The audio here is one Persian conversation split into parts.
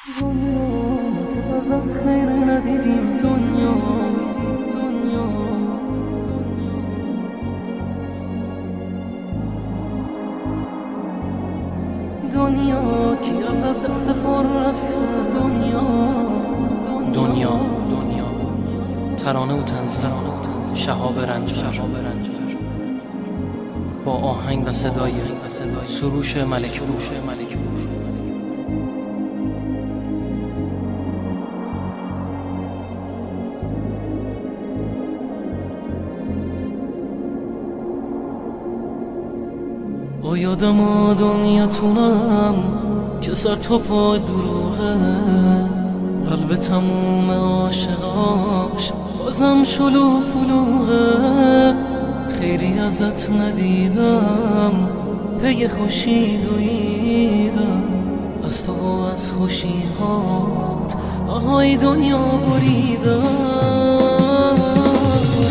دنیا ترانه و تنظیم شهاب رنجبر با آهنگ و صدای سروش ملک‌پور. یادم دنیاتونم که سر تو پای دروغه، قلب تموم عاشقاش بازم شلو فلوغه. خیری ازت ندیدم، پی خوشی دویدم، از تو از خوشیهات آهای دنیا بریدم.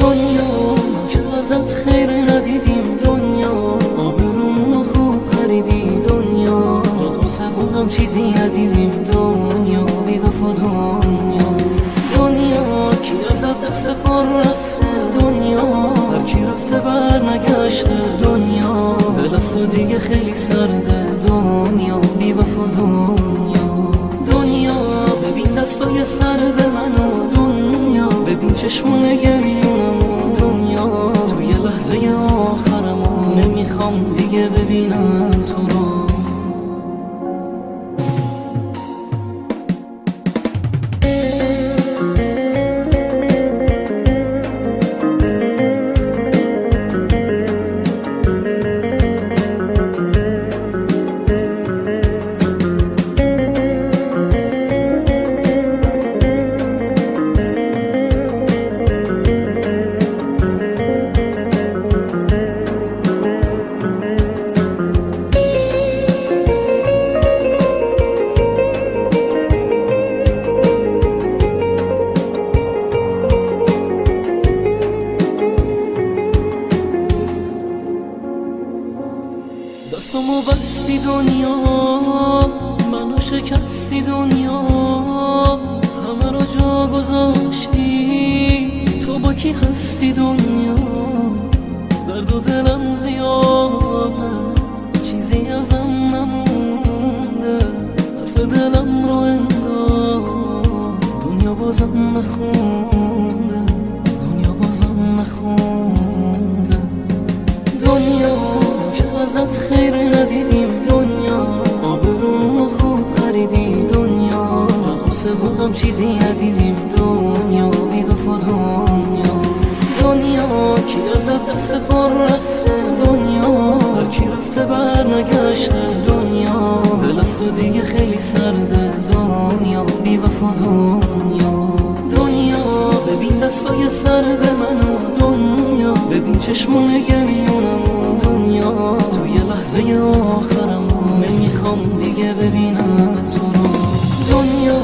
دنیا که ازت خیر ندیدیم، دنیا آبرومونو خوب خریدی، دنیا جز قصه بودم چیزی ندیدیم، دنیا بی وفا دنیا کی ازت دست پر رفته، دنیا هر کی رفته بر نگشته، دنیا دل از تو دیگه خیلی سرده، دنیا بی وفا دنیا ببین دستای سرد منو، دنیا ببین چشمون گریونمو، دنیا توی لحظه آخرمو نمیخوام دیگه ببینم تو رو. دستمو بستی دنیا، منو شکستی دنیا، همه رو جا گذاشتی، تو با کی هستی دنیا؟ درد و دلم زیاده، چیزی ازم نمونده، حرف دلم رو انگار دنیا بازم نخونده، دنیا بازم نخونده. دنیا ازت خیر ندیدیم، دنیا آبرومونو خوب خریدی، دنیا جز قصه بودم چیزی ندیدیم، دنیا بی وفا دنیا کی ازت دست پر رفته، دنیا هر کی رفته بر نگشته، دنیا دل از تو دیگه خیلی سرده، دنیا بی وفا دنیا ببین دستای سرد منو، دنیا ببین چشمون گریونمو، دنیا توی لحظه آخرمو نمیخوام دیگه ببینم تو رو. دنیا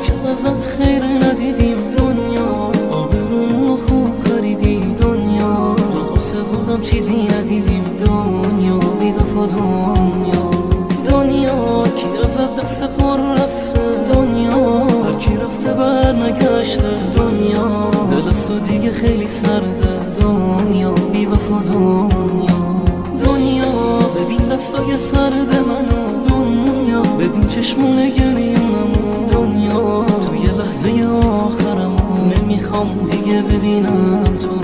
که ازت خیر ندیدیم، دنیا آبرومونو خوب خریدی، دنیا جز قصه بودم چیزی ندیدیم، دنیا بی وفا دنیا کی ازت دست پر رفته، دنیا هر کی رفته بر نگشته، دنیا دل از تو دیگه خیلی سرده، دنیا بی وفا دنیا ببین دستای سرد منو، دنیا ببین چشمون گریونمو، دنیا توی لحظه آخرمو نمیخوام دیگه ببینم تو.